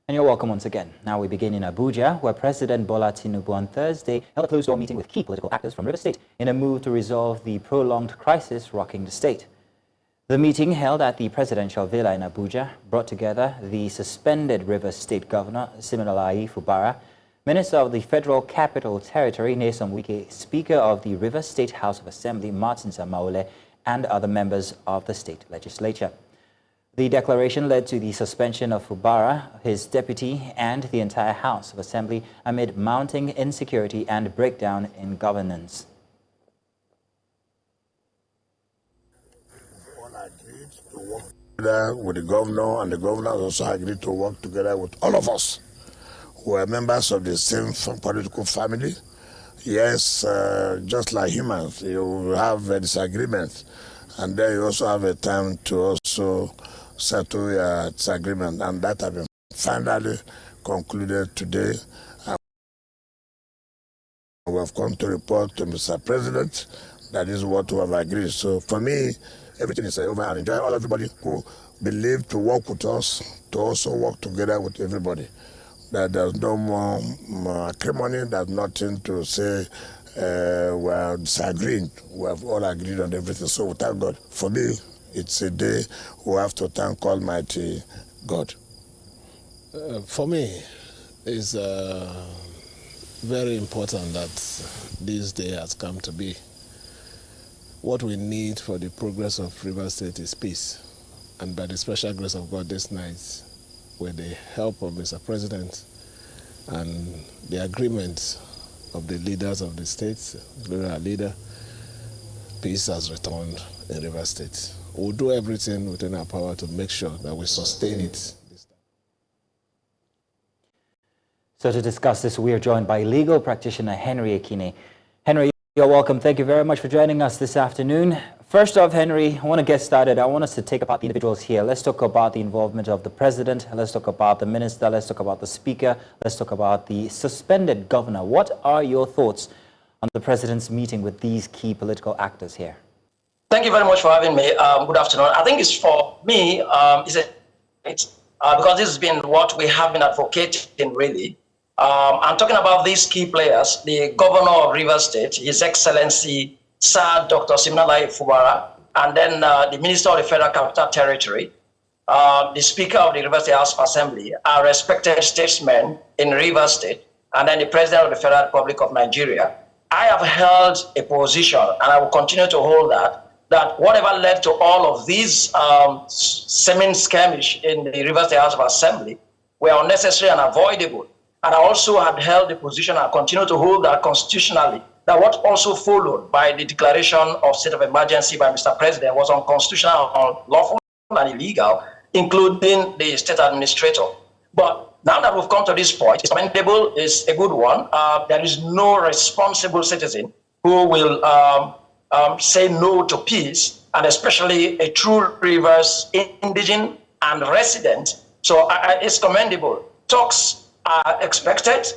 And you're welcome once again. Now we begin in Abuja, where President Bola Tinubu on Thursday held a closed-door meeting with key political actors from River State in a move to resolve the prolonged crisis rocking the state. The meeting, held at the presidential villa in Abuja, brought together the suspended River State Governor Siminalayi Fubara, Minister of the Federal Capital Territory Nyesom Wike, Speaker of the River State House of Assembly Martin Samaule, and other members of the state legislature. The declaration led to the suspension of Fubara, his deputy, and the entire House of Assembly amid mounting insecurity and breakdown in governance. All agreed to work together with the governor, and the governor also agreed to work together with all of us who are members of the same political family. Yes, just like humans, you have a disagreement, and then you also have a time to also settle your disagreement, and that has been finally concluded today. We have come to report to Mr. President that is what we have agreed. So for me, everything is over, and enjoy all everybody who believe to work with us, to also work together with everybody. That there's no more acrimony, there's nothing to say we are disagreeing. We have all agreed on everything. So we thank God. For me, it's a day we have to thank Almighty God. For me, it's very important that this day has come to be. What we need for the progress of River State is peace. And by the special grace of God this night, with the help of Mr. President and the agreement of the leaders of the states, including our leader, peace has returned in River State. We'll do everything within our power to make sure that we sustain it this time. So to discuss this, we are joined by legal practitioner Henry Ekine. Henry, you're welcome. Thank you very much for joining us this afternoon. First off, Henry, I want to get started. I want us to take apart the individuals here. Let's talk about the involvement of the president. Let's talk about the minister. Let's talk about the speaker. Let's talk about the suspended governor. What are your thoughts on the president's meeting with these key political actors here? Thank you very much for having me. Good afternoon. I think it's for me, because this has been what we have been advocating, really. I'm talking about these key players, the governor of River State, His Excellency, Sir Dr. Siminalayi Fubara, and then the Minister of the Federal Capital Territory, the Speaker of the River State House of Assembly, our respected statesmen in River State, and then the President of the Federal Republic of Nigeria. I have held a position, and I will continue to hold that whatever led to all of these semi-skirmish in the River State House of Assembly were unnecessary and avoidable. And I also had held the position, and continue to hold that constitutionally, that what also followed by the declaration of state of emergency by Mr. President was unconstitutional, unlawful, and illegal, including the state administrator. But now that we've come to this point, it's commendable, it's a good one. There is no responsible citizen who will say no to peace, and especially a true Rivers indigene and resident. So it's commendable. Talks are expected.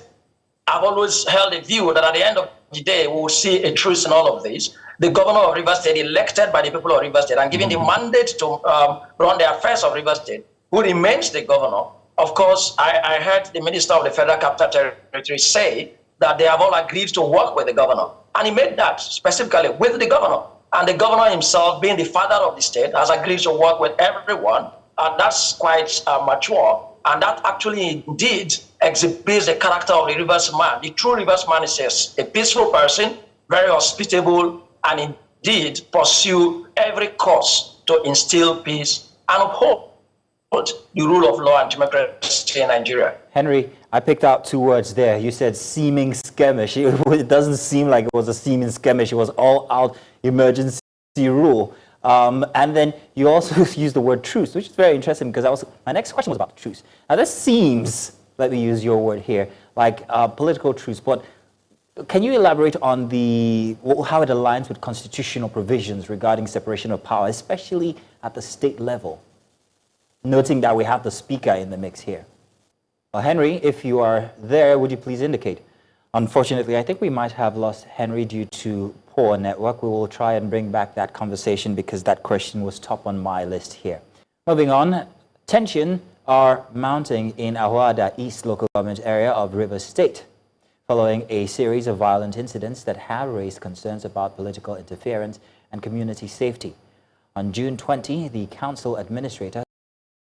I've always held a view that at the end of the day, we will see a truce in all of this. The governor of River State, elected by the people of River State and given the mandate to run the affairs of River State, who remains the governor. Of course, I heard the Minister of the Federal Capital Territory say that they have all agreed to work with the governor. And he made that specifically with the governor. And the governor himself, being the father of the state, has agreed to work with everyone. And that's quite mature. And that actually indeed exhibits the character of the Rivers man. The true Rivers man is a peaceful person, very hospitable, and indeed pursue every cause to instill peace and uphold the rule of law and democracy in Nigeria. Henry, I picked out two words there. You said seeming skirmish. It doesn't seem like it was a seeming skirmish. It was all-out emergency rule. And then you also used the word truce, which is very interesting because my next question was about the truce. Now this seems, let me use your word here, like political truce, but can you elaborate on how it aligns with constitutional provisions regarding separation of power, especially at the state level, noting that we have the speaker in the mix here? Well, Henry, if you are there, would you please indicate? Unfortunately, I think we might have lost Henry due to poor network. We will try and bring back that conversation because that question was top on my list here. Moving on, tension are mounting in Ahoada East local government area of Rivers State, following a series of violent incidents that have raised concerns about political interference and community safety. On June 20, the council administrator,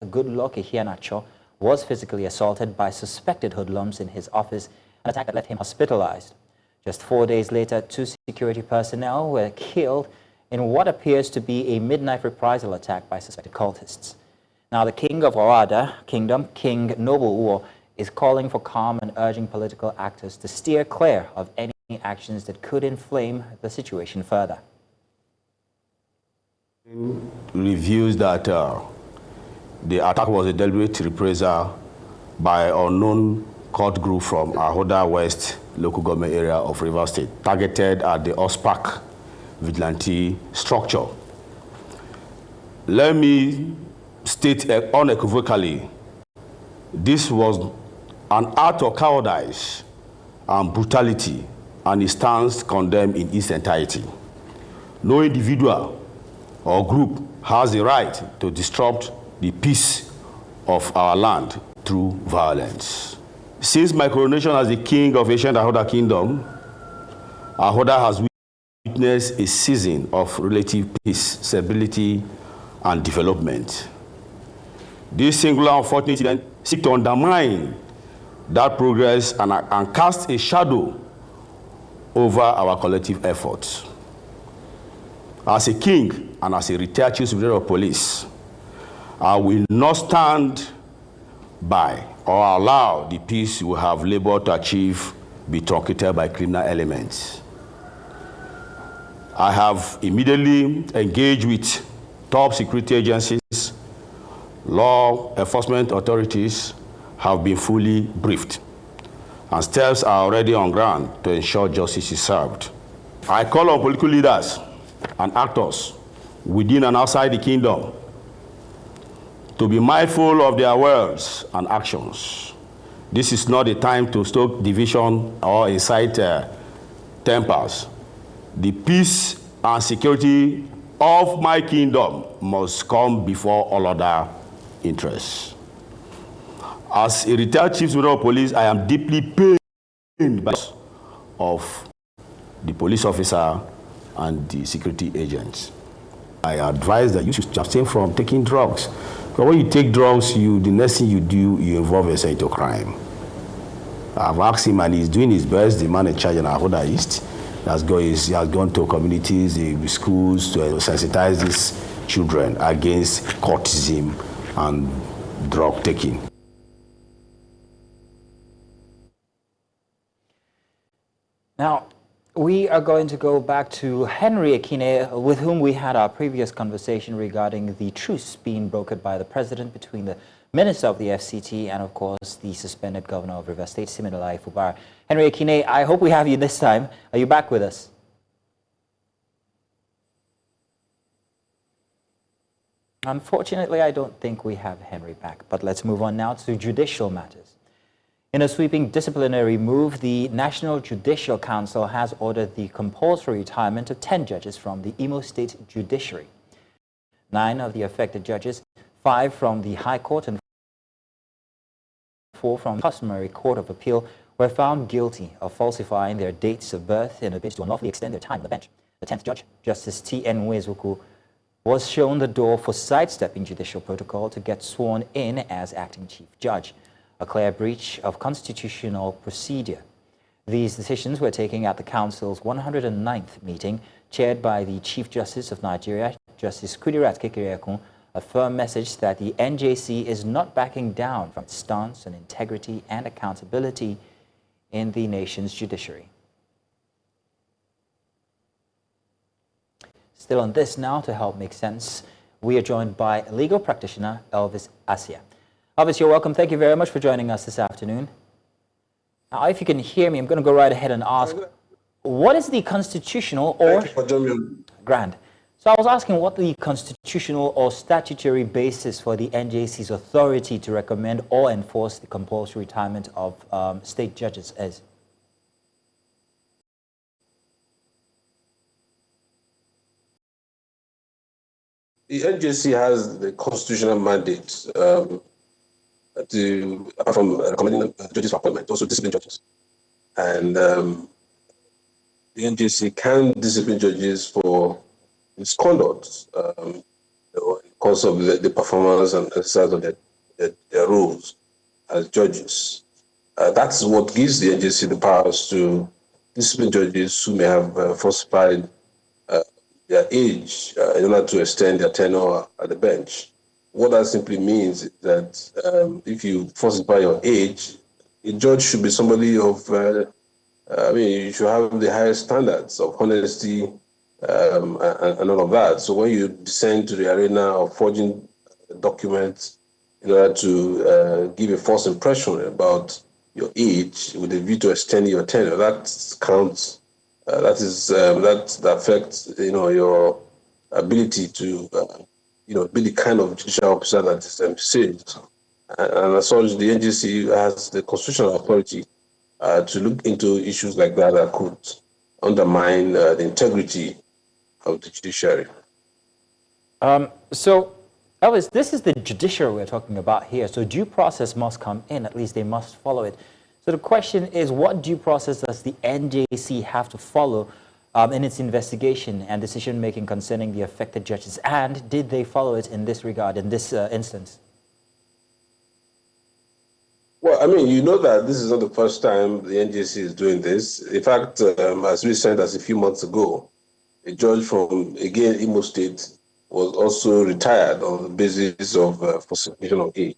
Goodluck Ehianacho, was physically assaulted by suspected hoodlums in his office, an attack that left him hospitalized. Just 4 days later, 2 security personnel were killed in what appears to be a midnight reprisal attack by suspected cultists. Now, the king of Ahoada Kingdom, King Noble Uwo, is calling for calm and urging political actors to steer clear of any actions that could inflame the situation further. Reviews that the attack was a deliberate reprisal by unknown cult group from Ahoada West local government area of Rivers State, targeted at the OSPAC vigilante structure. Let me state unequivocally, this was an act of cowardice and brutality, and it stands condemned in its entirety. No individual or group has the right to disrupt the peace of our land through violence. Since my coronation as the king of ancient Ahoada Kingdom, Ahoada has witnessed a season of relative peace, stability, and development. This singular unfortunate incident seeks to undermine that progress and cast a shadow over our collective efforts. As a king and as a retired chief superior of police, I will not stand by or allow the peace we have labored to achieve be truncated by criminal elements. I have immediately engaged with top security agencies. Law enforcement authorities have been fully briefed, and steps are already on ground to ensure justice is served. I call on political leaders and actors within and outside the kingdom to be mindful of their words and actions. This is not a time to stoke division or incite tempers. The peace and security of my kingdom must come before all other interests. As a retired chief superior of police, I am deeply pained by the of the police officer and the security agents. I advise that you should abstain from taking drugs. Because when you take drugs, the next thing you do, you involve yourself into crime. I've asked him, and he's doing his best. The man in charge in Ahoada East he has gone to communities, the schools, to sensitize these children against cultism and drug taking. Now, we are going to go back to Henry Ekine, with whom we had our previous conversation regarding the truce being brokered by the president between the minister of the FCT and, of course, the suspended governor of River State, Siminalayi Fubara. Henry Ekine, I hope we have you this time. Are you back with us? Unfortunately, I don't think we have Henry back, but let's move on now to judicial matters. In a sweeping disciplinary move, the National Judicial Council has ordered the compulsory retirement of 10 judges from the Imo State Judiciary. 9 of the affected judges, 5 from the High Court and 4 from the Customary Court of Appeal, were found guilty of falsifying their dates of birth in a bid to unlawfully extend their time on the bench. The 10th judge, Justice T.N. Nwezuku, was shown the door for sidestepping judicial protocol to get sworn in as acting chief judge, a clear breach of constitutional procedure. These decisions were taken at the Council's 109th meeting, chaired by the Chief Justice of Nigeria, Justice Kudirat Kekereekun, a firm message that the NJC is not backing down from its stance on integrity and accountability in the nation's judiciary. Still on this now, to help make sense, we are joined by legal practitioner Elvis Asia. Elvis, you're welcome. Thank you very much for joining us this afternoon. Now, if you can hear me, I'm going to go right ahead and ask, what is the constitutional or... Thank you for joining me. Grand. So I was asking what the constitutional or statutory basis for the NJC's authority to recommend or enforce the compulsory retirement of state judges is. The NJC has the constitutional mandate apart from recommending judges for appointment, also discipline judges. And the NJC can discipline judges for misconduct because of the performance and exercise of their roles as judges. That's what gives the NJC the powers to discipline judges who may have falsified their age in order to extend their tenure at the bench. What that simply means is that if you falsify your age, a judge should be somebody of, you should have the highest standards of honesty and all of that. So when you descend to the arena of forging documents in order to give a false impression about your age with a view to extend your tenure, that counts. That affects your ability to be the kind of judicial officer that is envisaged. And as such, the NJC has the constitutional authority to look into issues like that could undermine the integrity of the judiciary. So, Elvis, this is the judiciary we're talking about here. So due process must come in, at least they must follow it. So the question is, what due process does the NJC have to follow in its investigation and decision-making concerning the affected judges? And did they follow it in this regard, in this instance? Well, I mean, you know that this is not the first time the NJC is doing this. In fact, as recent as a few months ago, a judge from, again, Imo State was also retired on the basis of falsification of age.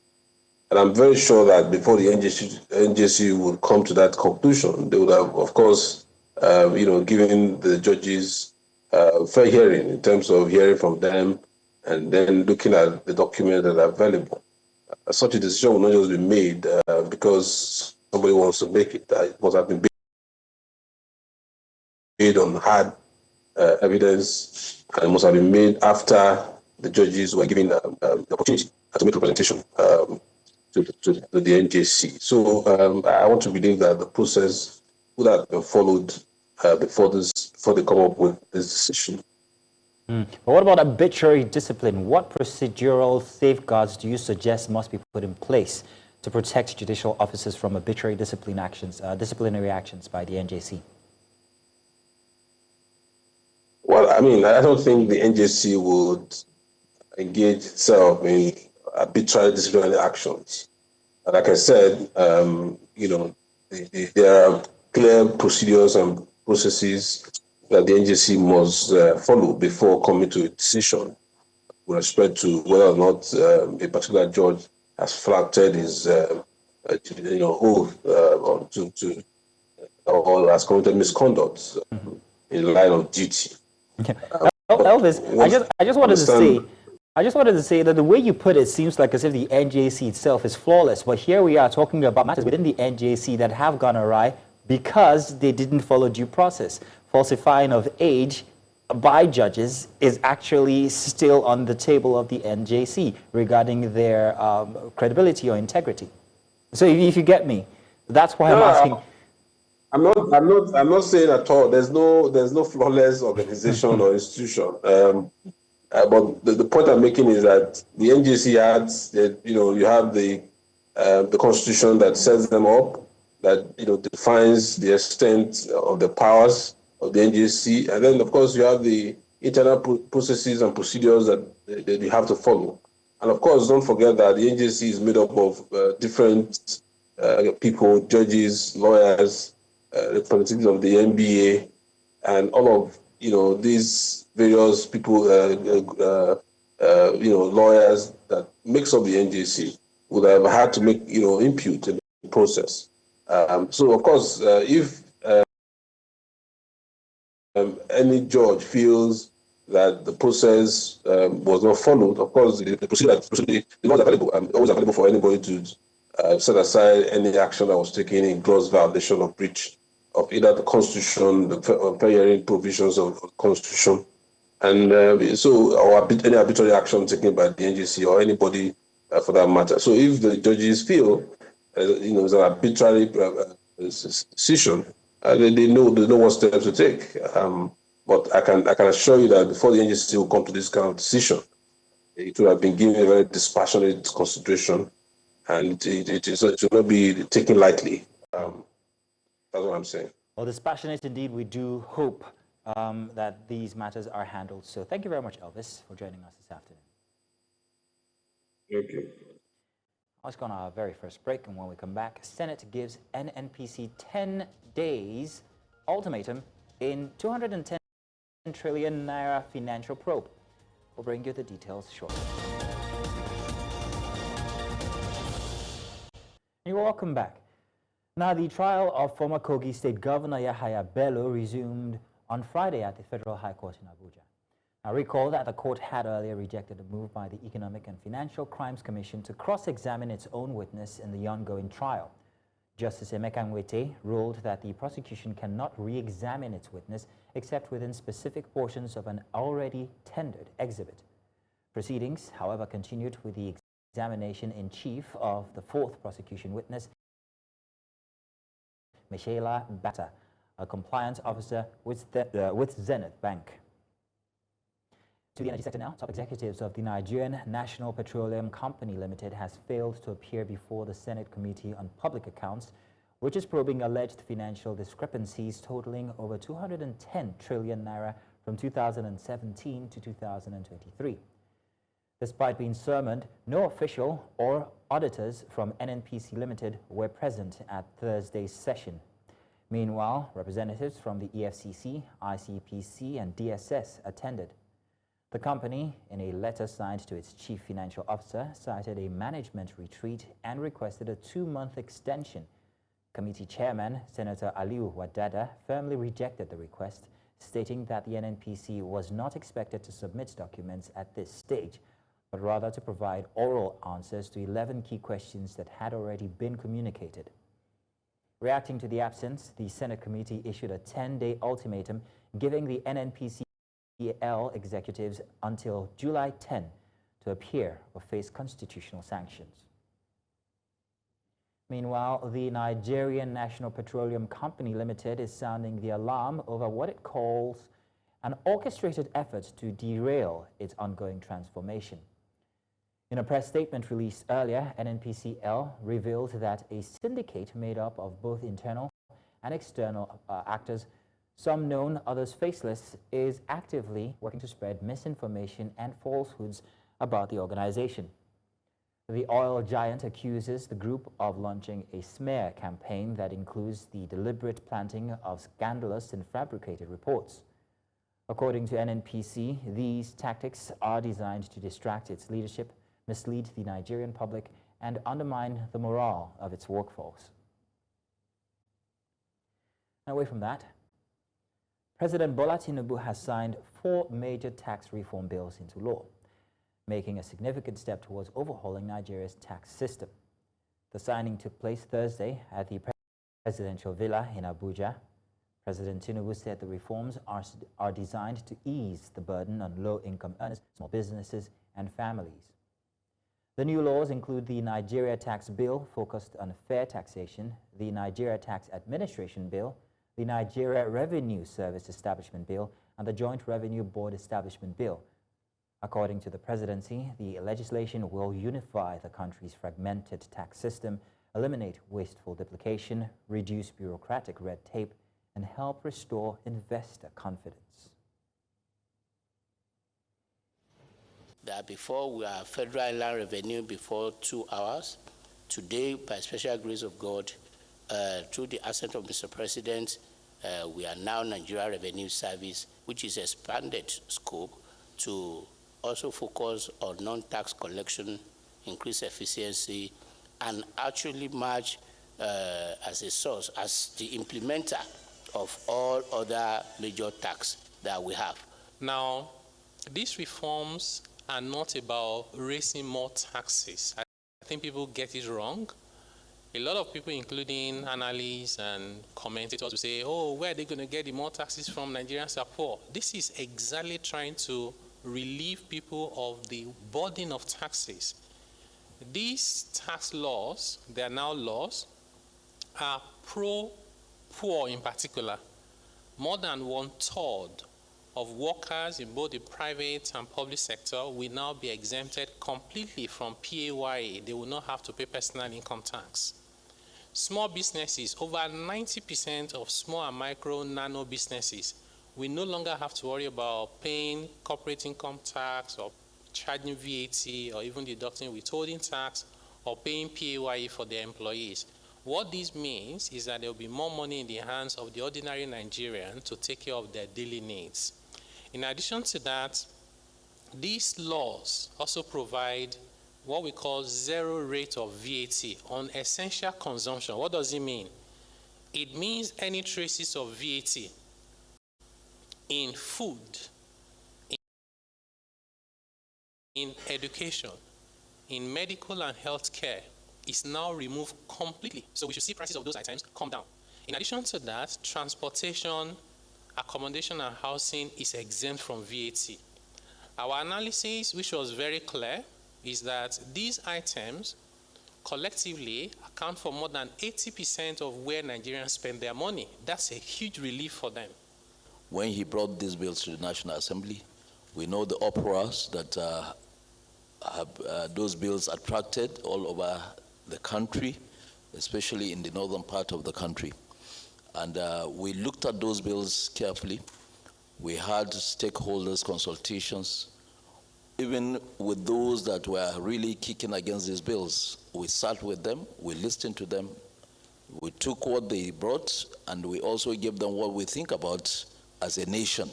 And I'm very sure that before the NJC would come to that conclusion, they would have, of course, given the judges fair hearing in terms of hearing from them and then looking at the documents that are available. Such a decision will not just be made because somebody wants to make it. It must have been made on hard evidence, and it must have been made after the judges were given the opportunity to make representation to the NJC. So I want to believe that the process would have been followed before they come up with this decision. But what about arbitrary discipline? What procedural safeguards do you suggest must be put in place to protect judicial officers from arbitrary disciplinary actions by the NJC? Well, I mean, I don't think the NJC would engage itself in arbitrary disciplinary actions. Like I said, there are clear procedures and processes that the NJC must follow before coming to a decision with respect to whether or not a particular judge has flouted his oath or has committed misconduct in line of duty. Okay. Elvis, I just wanted to say that the way you put it seems like as if the NJC itself is flawless, but here we are talking about matters within the NJC that have gone awry because they didn't follow due process. Falsifying of age by judges is actually still on the table of the NJC regarding their credibility or integrity. So if you get me, that's why I'm asking. I'm not saying at all. There's no flawless organization or institution. But the point I'm making is that the NJC adds that you have the constitution that sets them up, that defines the extent of the powers of the NJC, and then of course you have the internal processes and procedures that you have to follow. And of course, don't forget that the NJC is made up of different people, judges, lawyers, representatives of the NBA, and all of these various people, lawyers that makes up the NJC would have had to make input in the process. So of course, if any judge feels that the process was not followed, of course, the procedure was available, always available for anybody to set aside any action that was taken in gross violation or breach of either the Constitution, the fair hearing provisions of the Constitution, and or any arbitrary action taken by the NJC or anybody for that matter. So if the judges feel it's an arbitrary decision, they know what steps to take. But I can assure you that before the NJC will come to this kind of decision, it would have been given a very dispassionate consideration and it should not be taken lightly. That's what I'm saying. Well, dispassionate indeed. We do hope that these matters are handled. So thank you very much, Elvis, for joining us this afternoon. Okay. Let's go on our very first break, and when we come back, Senate gives NNPC 10 days ultimatum in 210 trillion naira financial probe. We'll bring you the details shortly. You're welcome back. Now, the trial of former Kogi State Governor Yahaya Bello resumed on Friday at the Federal High Court in Abuja. Now, recall that the court had earlier rejected a move by the Economic and Financial Crimes Commission to cross-examine its own witness in the ongoing trial. Justice Emeka Nwete ruled that the prosecution cannot re-examine its witness except within specific portions of an already tendered exhibit. Proceedings, however, continued with the examination in chief of the fourth prosecution witness, Michaela Bata, a compliance officer with Zenith Bank. To the energy sector now, top executives of the Nigerian National Petroleum Company Limited has failed to appear before the Senate Committee on Public Accounts, which is probing alleged financial discrepancies totaling over 210 trillion naira from 2017 to 2023. Despite being summoned, no official or auditors from NNPC Limited were present at Thursday's session. Meanwhile, representatives from the EFCC, ICPC, and DSS attended. The company, in a letter signed to its chief financial officer, cited a management retreat and requested a 2-month extension. Committee chairman, Senator Aliu Wadada, firmly rejected the request, stating that the NNPC was not expected to submit documents at this stage, but rather to provide oral answers to 11 key questions that had already been communicated. Reacting to the absence, the Senate committee issued a 10-day ultimatum giving the NNPC executives until July 10 to appear or face constitutional sanctions. Meanwhile, the Nigerian National Petroleum Company Limited is sounding the alarm over what it calls an orchestrated effort to derail its ongoing transformation. In a press statement released earlier, NNPCL revealed that a syndicate made up of both internal and external actors, some known, others faceless, is actively working to spread misinformation and falsehoods about the organization. The oil giant accuses the group of launching a smear campaign that includes the deliberate planting of scandalous and fabricated reports. According to NNPC, these tactics are designed to distract its leadership, mislead the Nigerian public, and undermine the morale of its workforce. Away from that, President Bola Tinubu has signed 4 major tax reform bills into law, making a significant step towards overhauling Nigeria's tax system. The signing took place Thursday at the presidential villa in Abuja. President Tinubu said the reforms are designed to ease the burden on low-income earners, small businesses, and families. The new laws include the Nigeria Tax Bill, focused on fair taxation, the Nigeria Tax Administration Bill, the Nigeria Revenue Service Establishment Bill, and the Joint Revenue Board Establishment Bill. According to the presidency, the legislation will unify the country's fragmented tax system, eliminate wasteful duplication, reduce bureaucratic red tape, and help restore investor confidence. That before we are federal land revenue before 2 hours. Today, by special grace of God, through the assent of Mr. President, we are now Nigeria Revenue Service, which is expanded scope to also focus on non-tax collection, increase efficiency, and actually merge as a source, as the implementer of all other major tax that we have. Now, these reforms are not about raising more taxes. I think people get it wrong. A lot of people, including analysts and commentators, will say, oh, where are they going to get the more taxes from? Nigerians are poor. This is exactly trying to relieve people of the burden of taxes. These tax laws, they are now laws, are pro-poor in particular. More than 1/3 of workers in both the private and public sector will now be exempted completely from PAYE. They will not have to pay personal income tax. Small businesses, over 90% of small and micro nano businesses will no longer have to worry about paying corporate income tax or charging VAT or even deducting withholding tax or paying PAYE for their employees. What this means is that there will be more money in the hands of the ordinary Nigerian to take care of their daily needs. In addition to that, these laws also provide what we call zero rate of VAT on essential consumption. What does it mean? It means any traces of VAT in food, in education, in medical and health care is now removed completely. So we should see prices of those items come down. In addition to that, transportation, accommodation and housing is exempt from VAT. Our analysis, which was very clear, is that these items collectively account for more than 80% of where Nigerians spend their money. That's a huge relief for them. When he brought these bills to the National Assembly, we know the uproars that those bills attracted all over the country, especially in the northern part of the country. And we looked at those bills carefully. We had stakeholders consultations. Even with those that were really kicking against these bills, we sat with them, we listened to them, we took what they brought, and we also gave them what we think about as a nation,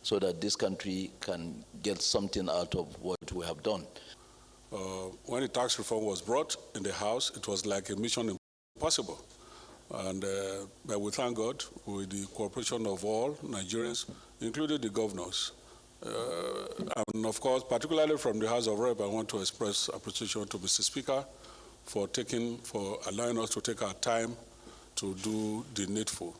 so that this country can get something out of what we have done. When the tax reform was brought in the House, it was like a mission impossible. And but we thank God with the cooperation of all Nigerians, including the governors. And of course, particularly from the House of Rep, I want to express appreciation to Mr. Speaker for allowing us to take our time to do the needful.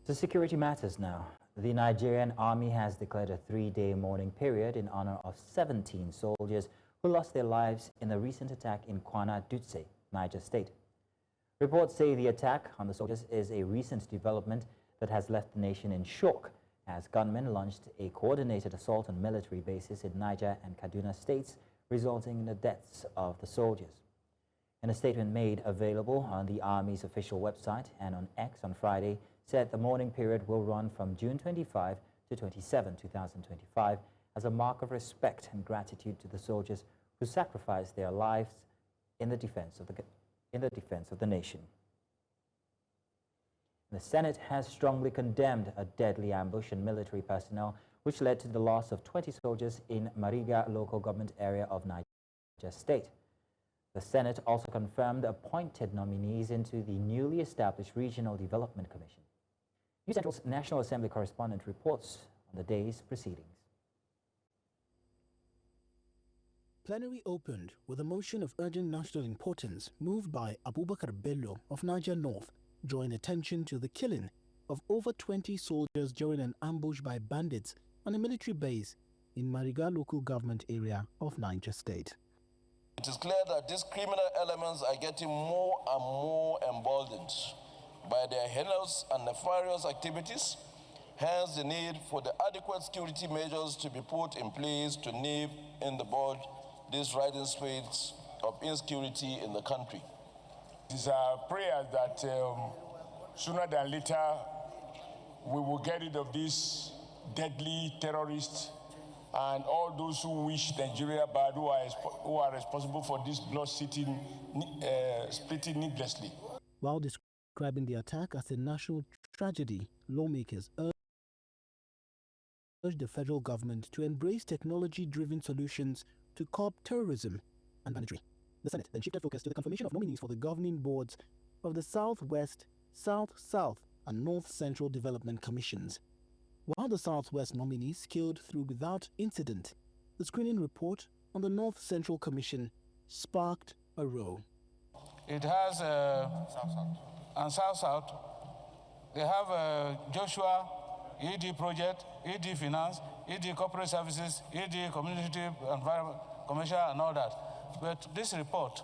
To security matters now. The Nigerian Army has declared a 3-day mourning period in honor of 17 soldiers who lost their lives in the recent attack in Kwana Dutse, Niger State. Reports say the attack on the soldiers is a recent development that has left the nation in shock, as gunmen launched a coordinated assault on military bases in Niger and Kaduna states, resulting in the deaths of the soldiers. In a statement made available on the Army's official website and on X on Friday, said the mourning period will run from June 25 to 27, 2025, as a mark of respect and gratitude to the soldiers who sacrificed their lives in the defense of the nation. The Senate has strongly condemned a deadly ambush on military personnel, which led to the loss of 20 soldiers in Mariga local government area of Niger State. The Senate also confirmed appointed nominees into the newly established Regional Development Commission. News Central's National Assembly correspondent reports on the day's proceedings. Plenary opened with a motion of urgent national importance moved by Abubakar Bello of Niger North, drawing attention to the killing of over 20 soldiers during an ambush by bandits on a military base in Mariga local government area of Niger State. It is clear that these criminal elements are getting more and more emboldened by their heinous and nefarious activities, hence the need for the adequate security measures to be put in place to nip in the bud these rising spades of insecurity in the country. It is our prayer that sooner than later we will get rid of these deadly terrorists and all those who wish Nigeria bad, who are responsible for this blood-splitting needlessly. While describing the attack as a national tragedy, lawmakers urged the federal government to embrace technology-driven solutions to curb terrorism and banditry. The Senate then shifted focus to the confirmation of nominees for the governing boards of the Southwest, South-South, and North-Central Development Commissions. While the Southwest nominees scaled through without incident, the screening report on the North-Central Commission sparked a row. It has and South-South, they have Joshua, ED Project, ED Finance, ED Corporate Services, ED Community Environment, Commercial, and all that. But this report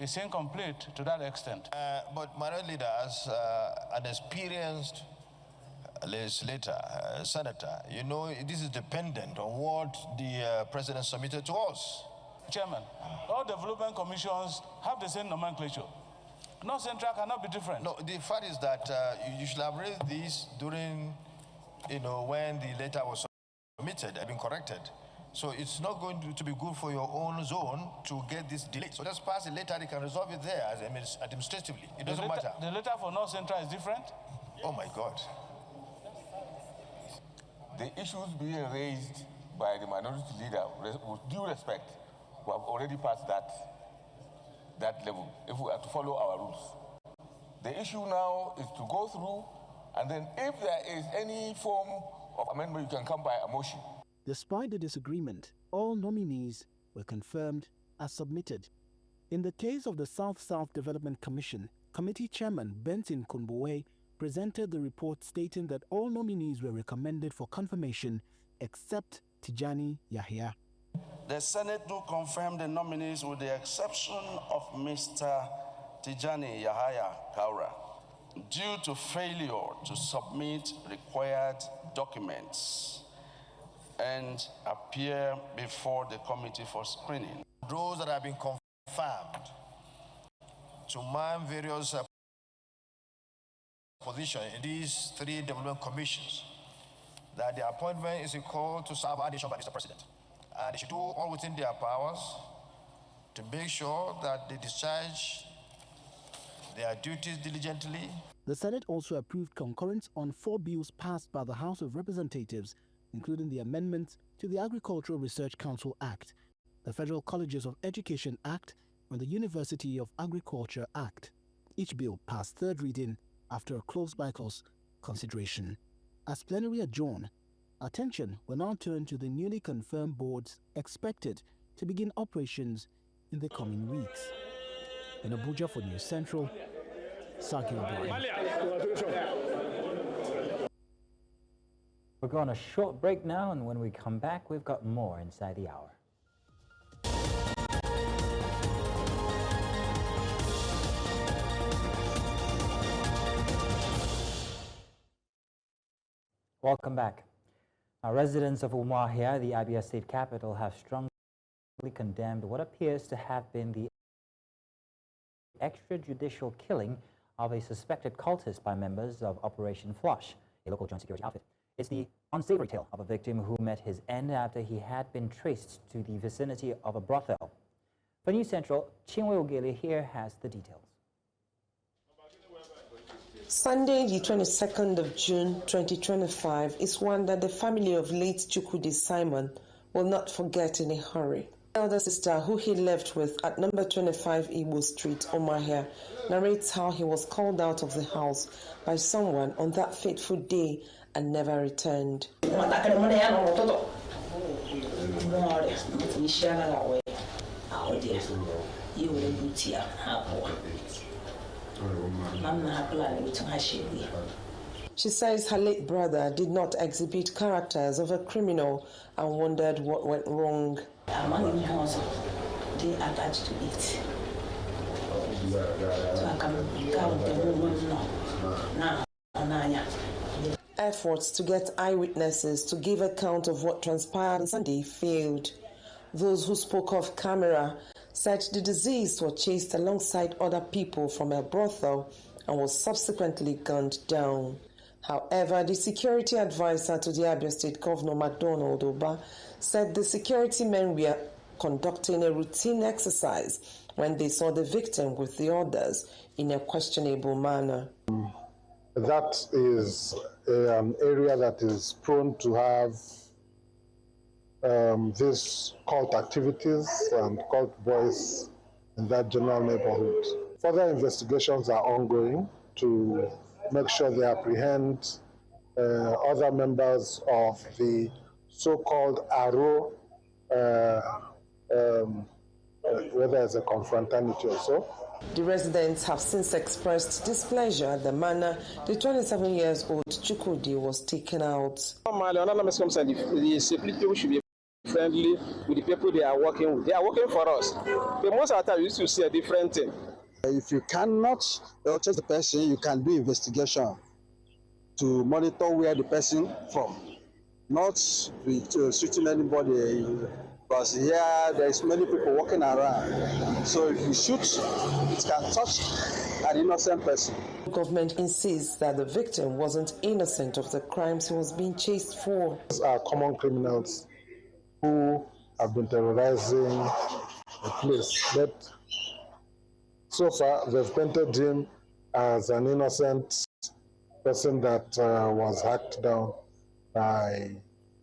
is incomplete to that extent. But Minority Leader, as an experienced legislator, senator, you know, this is dependent on what the president submitted to us. Chairman, all development commissions have the same nomenclature. North Central cannot be different. No, the fact is that you should have raised this during, you know, when the letter was submitted and been corrected. So it's not going to be good for your own zone to get this delayed. So just pass it later, they can resolve it there as administratively. It doesn't matter. The letter for North Central is different? Oh my God. The issues being raised by the minority leader, with due respect, we have already passed that level, if we are to follow our rules. The issue now is to go through, and then if there is any form of amendment, you can come by a motion. Despite the disagreement, all nominees were confirmed as submitted. In the case of the South-South Development Commission, Committee Chairman Benson Kunbowe presented the report stating that all nominees were recommended for confirmation except Tijani Yahya. The Senate do confirm the nominees with the exception of Mr. Tijani Yahya Kaura due to failure to submit required documents and appear before the committee for screening. Those that have been confirmed to man various positions in these 3 development commissions, that the appointment is equal to serve addition by Mr. President. And they should do all within their powers to make sure that they discharge their duties diligently. The Senate also approved concurrence on 4 bills passed by the House of Representatives, including the amendments to the Agricultural Research Council Act, the Federal Colleges of Education Act, and the University of Agriculture Act. Each bill passed 3rd reading after a close-by-close consideration. As plenary adjourned, attention will now turn to the newly confirmed boards expected to begin operations in the coming weeks. In Abuja for News Central, Sakil Brian. We're going on a short break now, and when we come back, we've got more inside the hour. Welcome back. Residents of Umuahia, the Abia State capital, have strongly condemned what appears to have been the extrajudicial killing of a suspected cultist by members of Operation Flush, a local joint security outfit. It's the unsavory tale of a victim who met his end after he had been traced to the vicinity of a brothel. For News Central, Chinwe Ogele here has the details. Sunday, the 22nd of June 2025 is one that the family of late Chukwudi Simon will not forget in a hurry. The elder sister, who he left with at number 25 Imo Street, Umuahia, narrates how he was called out of the house by someone on that fateful day and never returned. She says her late brother did not exhibit characters of a criminal and wondered what went wrong. They attached to it. So I can count the woman now. Efforts to get eyewitnesses to give account of what transpired on Sunday failed. Those who spoke off camera said the deceased was chased alongside other people from a brothel and was subsequently gunned down. However, the security advisor to the Abia State Governor McDonald Oba said the security men were conducting a routine exercise when they saw the victim with the others in a questionable manner. That is an area that is prone to have these cult activities and cult boys in that general neighborhood. Further investigations are ongoing to make sure they apprehend other members of the so-called Aro, whether it's a confraternity or so. The residents have since expressed displeasure at the manner the 27-year-old Chukwudi was taken out. The security people should be friendly with the people they are working with. They are working for us. But most of the time, we used to see a different thing. If you cannot touch the person, you can do investigation to monitor where the person from, not shooting anybody, because here there's many people walking around. So if you shoot, it can touch an innocent person. The government insists that the victim wasn't innocent of the crimes he was being chased for. These are common criminals who have been terrorizing the place, but so far they've painted him as an innocent person that was hacked down by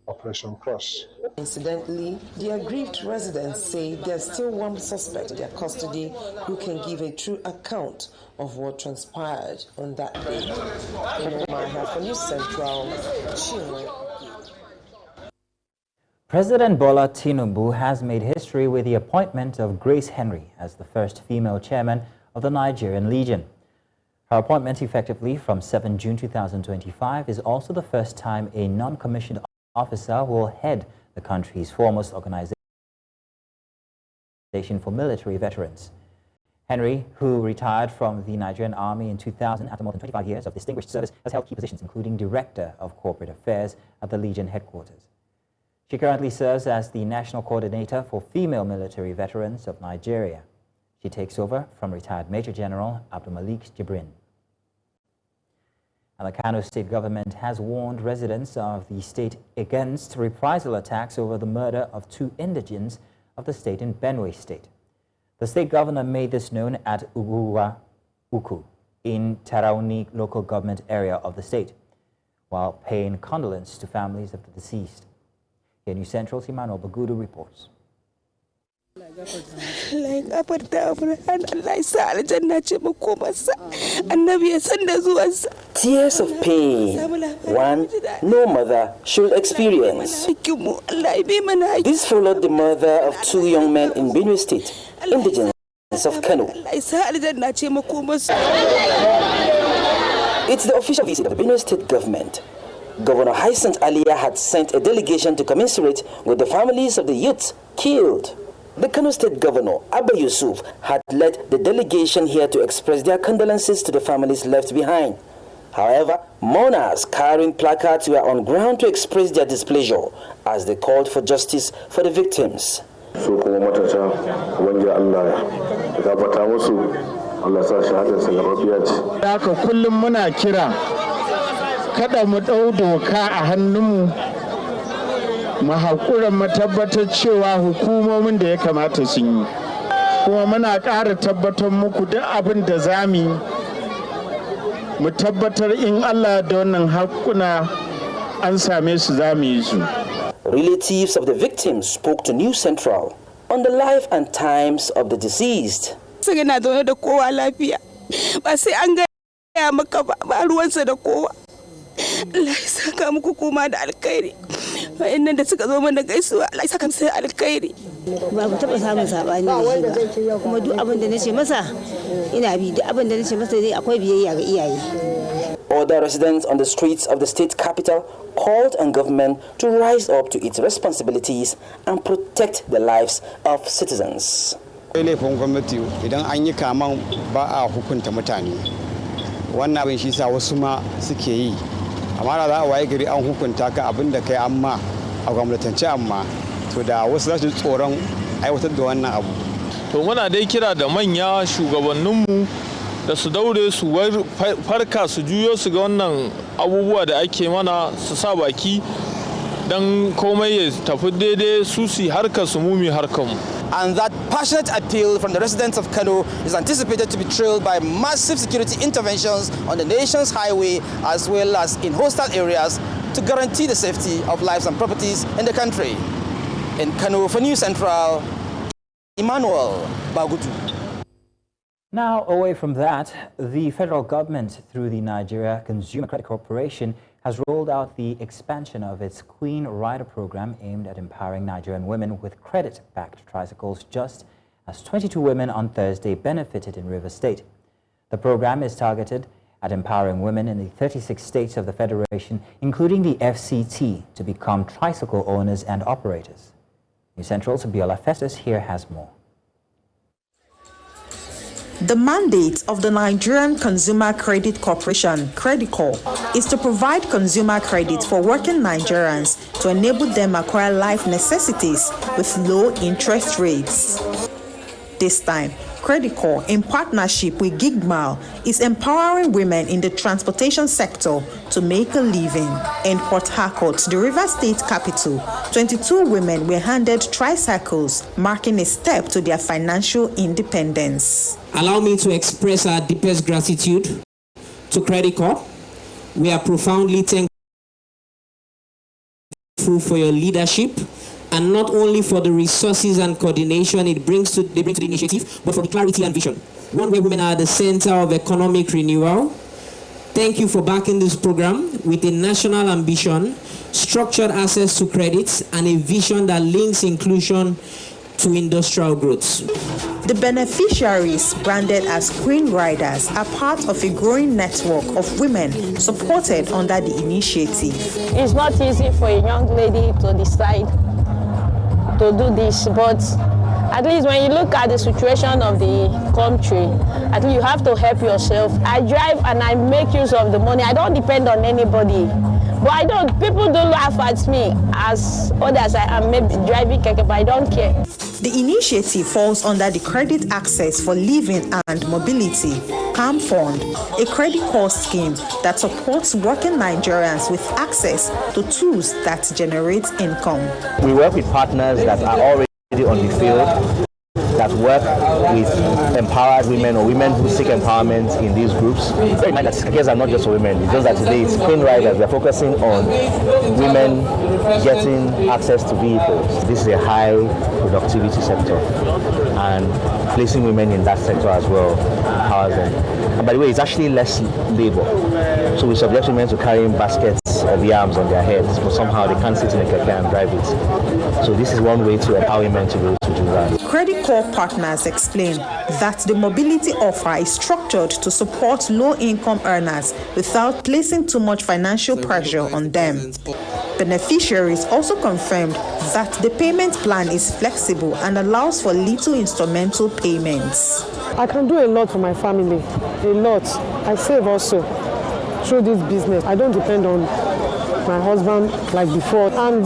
Operation Crush. Incidentally, the aggrieved residents say there's still one suspect in their custody who can give a true account of what transpired on that day. Imo State for News Central, President Bola Tinubu has made history with the appointment of Grace Henry as the first female chairman of the Nigerian Legion. Her appointment, effectively from 7 June 2025, is also the first time a non-commissioned officer will head the country's foremost organization for military veterans. Henry, who retired from the Nigerian Army in 2000 after more than 25 years of distinguished service, has held key positions, including Director of Corporate Affairs at the Legion headquarters. She currently serves as the National Coordinator for Female Military Veterans of Nigeria. She takes over from retired Major General Abdulmalik Jibrin. And the Kano state government has warned residents of the state against reprisal attacks over the murder of 2 indigents of the state in Benue State. The state governor made this known at Uguwa Uku in Tarauni local government area of the state, while paying condolence to families of the deceased. Here News Central's Emmanuel Bagudu reports. Tears of pain, one no mother should experience. This followed the murder of 2 young men in Benue State, indigents of Kano. It's the official visit of the Benue State government. Governor Hyacinth Alia had sent a delegation to commiserate with the families of the youths killed. The Kano State Governor, Abba Yusuf, had led the delegation here to express their condolences to the families left behind. However, mourners carrying placards were on ground to express their displeasure as they called for justice for the victims. Kada mu ɗau doka a hannunmu mu haƙura mu tabbatar cewa hukumomin da ya kamata sun yi, kuma muna ƙara tabbatar muku duk abin da za mu tabbatar in Allah da wannan haƙuna an same su za mu yi su. Relatives of the victims spoke to News Central on the life and times of the deceased. Sai yana zaune da kowa lafiya, ba sai an gaya maka ba ruwansa da kowa. Allah ya saka muku kuma da alkhairi. Wa'annan da suka zo mana gaisuwa, Allah ya saka musu alkhairi. Ba mu taɓa samun saɓani da shi ba, kuma duk abin da nace masa ina bi, duk abin da nace masa dai akwai biyayya ga iyaye. Other residents on the streets of the state capital called on government to rise up to its responsibilities and protect the lives of citizens. Laifin gwamnati idan an yi kaman ba a hukunta mutane. Wannan abin shi sa wasu ma suke yi. Amma da za a waye gari an hukunta ka abin da kai amma a gwamnatance amma to da wasu za su tsoron aiwatar da wannan abu. To muna dai kira da manya shugabanninmu da su daure su farka su juyo su ga wannan abubuwa da ake mana su sa baki don komai ya tafi daidai su su harkar su mumi harkar mu. And that passionate appeal from the residents of Kano is anticipated to be trailed by massive security interventions on the nation's highway as well as in hostile areas to guarantee the safety of lives and properties in the country. In Kano for News Central, Emmanuel Bagudu. Now, away from that, the federal government, through the Nigeria Consumer Credit Corporation, has rolled out the expansion of its Queen Rider program aimed at empowering Nigerian women with credit-backed tricycles, just as 22 women on Thursday benefited in Rivers State. The program is targeted at empowering women in the 36 states of the Federation, including the FCT, to become tricycle owners and operators. News Central's Bola Festus here has more. The mandate of the Nigerian Consumer Credit Corporation, Credicor, is to provide consumer credit for working Nigerians to enable them acquire life necessities with low interest rates. This time, Credicor, in partnership with Gigmal, is empowering women in the transportation sector to make a living. In Port Harcourt, the River State capital, 22 women were handed tricycles, marking a step to their financial independence. Allow me to express our deepest gratitude to Credicor. We are profoundly thankful for your leadership, and not only for the resources and coordination they bring to the initiative, but for the clarity and vision. One where women are at the center of economic renewal. Thank you for backing this program with a national ambition, structured access to credits, and a vision that links inclusion to industrial growth. The beneficiaries, branded as Queen Riders, are part of a growing network of women supported under the initiative. It's not easy for a young lady to decide to do this, but at least when you look at the situation of the country, at least you have to help yourself. I drive and I make use of the money. I don't depend on anybody. But people don't laugh at me as others. I am maybe driving keke, but I don't care. The initiative falls under the Credit Access for Living and Mobility, CAM Fund, a credit card scheme that supports working Nigerians with access to tools that generate income. We work with partners that are already on the field, that work with empowered women or women who seek empowerment in these groups. Bear in mind that cases are not just for women, it's just that today it's Queen Riders. We're focusing on women getting access to vehicles. This is a high productivity sector, and placing women in that sector as well empowers them. And by the way, it's actually less labor. So we subject women to carrying baskets of yams on their heads, but somehow they can't sit in a keke and drive it. So this is one way to empower women to be able to do that. Credit Corp partners explain that the mobility offer is structured to support low-income earners without placing too much financial pressure on them. Beneficiaries also confirmed that the payment plan is flexible and allows for little instrumental payments. I can do a lot for my family, a lot. I save also through this business. I don't depend on my husband like before. And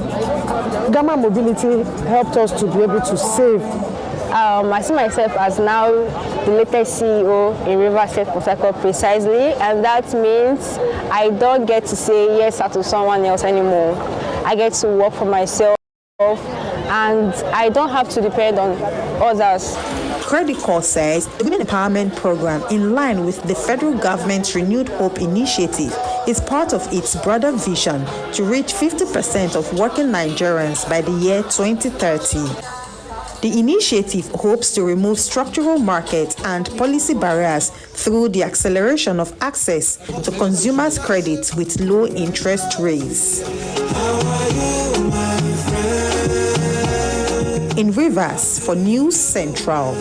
Gamma Mobility helped us to be able to save. I see myself as now the latest CEO in River State Port Harcourt precisely, and that means I don't get to say yes to someone else anymore. I get to work for myself, and I don't have to depend on others. Credicor says the Women Empowerment Program, in line with the federal government's Renewed Hope initiative, is part of its broader vision to reach 50% of working Nigerians by the year 2030. The initiative hopes to remove structural market and policy barriers through the acceleration of access to consumers' credit with low interest rates. In Rivers, for News Central,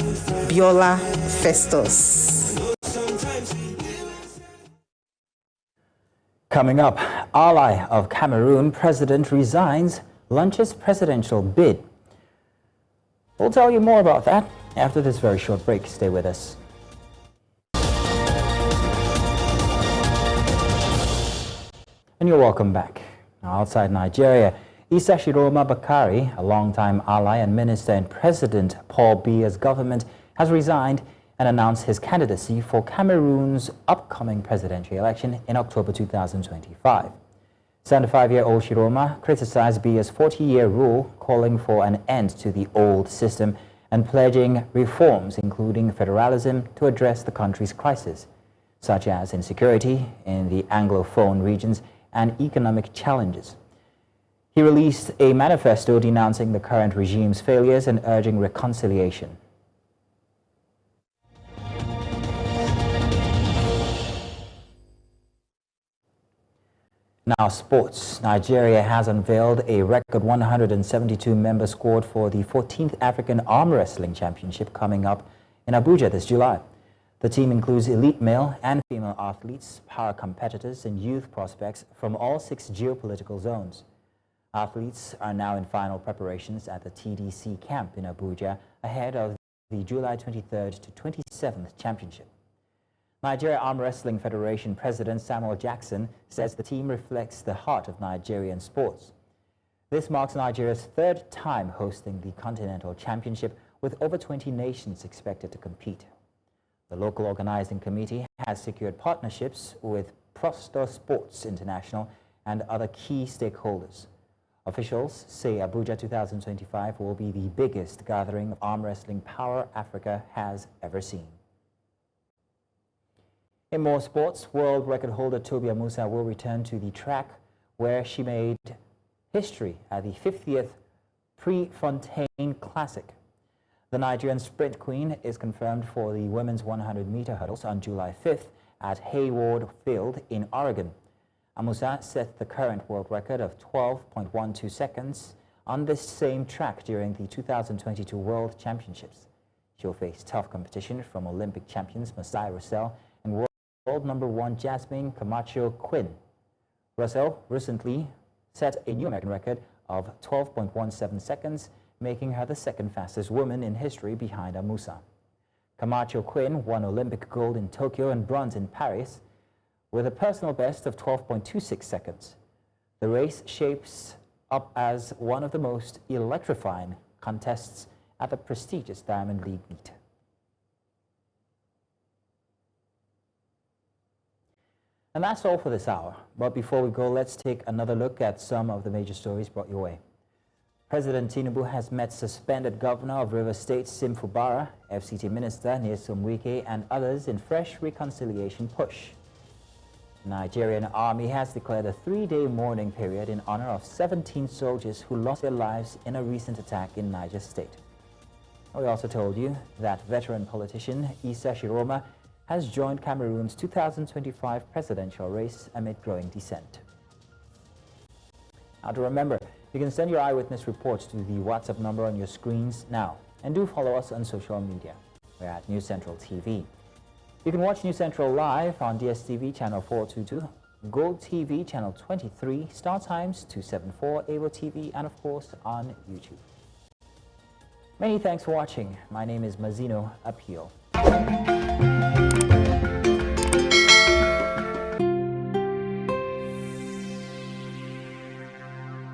Bola Festus. Coming up, ally of Cameroon, president resigns, launches presidential bid. We'll tell you more about that after this very short break. Stay with us. And you're welcome back. Now, outside Nigeria, Issa Shiroma Bakari, a longtime ally and minister in President Paul Biya's government, has resigned and announced his candidacy for Cameroon's upcoming presidential election in October 2025. 75-year-old Shiroma criticized Biya's 40-year rule, calling for an end to the old system and pledging reforms, including federalism, to address the country's crisis, such as insecurity in the Anglophone regions and economic challenges. He released a manifesto denouncing the current regime's failures and urging reconciliation. Now, sports. Nigeria has unveiled a record 172-member squad for the 14th African Arm Wrestling Championship coming up in Abuja this July. The team includes elite male and female athletes, power competitors, and youth prospects from all 6 geopolitical zones. Athletes are now in final preparations at the TDC camp in Abuja ahead of the July 23rd to 27th championship. Nigeria Arm Wrestling Federation President Samuel Jackson says the team reflects the heart of Nigerian sports. This marks Nigeria's third time hosting the Continental Championship, with over 20 nations expected to compete. The local organizing committee has secured partnerships with Prostor Sports International and other key stakeholders. Officials say Abuja 2025 will be the biggest gathering of arm wrestling power Africa has ever seen. In more sports, world record holder Tobias Musa will return to the track where she made history at the 50th Prefontaine Classic. The Nigerian sprint queen is confirmed for the women's 100-meter hurdles on July 5th at Hayward Field in Oregon. Amusa set the current world record of 12.12 seconds on this same track during the 2022 World Championships. She'll face tough competition from Olympic champions Masai Russell and world number 1 Jasmine Camacho Quinn. Russell recently set a new American record of 12.17 seconds, making her the second fastest woman in history behind Amusa. Camacho Quinn won Olympic gold in Tokyo and bronze in Paris with a personal best of 12.26 seconds. The race shapes up as one of the most electrifying contests at the prestigious Diamond League meet. And that's all for this hour. But before we go, let's take another look at some of the major stories brought your way. President Tinubu has met suspended Governor of River State Sim Fubara, FCT Minister Nyesom Wike, and others in fresh reconciliation push. The Nigerian Army has declared a 3-day mourning period in honor of 17 soldiers who lost their lives in a recent attack in Niger State. We also told you that veteran politician Issa Shiroma has joined Cameroon's 2025 presidential race amid growing dissent. Now to remember, you can send your eyewitness reports to the WhatsApp number on your screens now, and do follow us on social media. We're at News Central TV. You can watch News Central live on DSTV channel 422, Gold TV channel 23, Star Times 274, Able TV, and of course on YouTube. Many thanks for watching. My name is Mazino Appeal.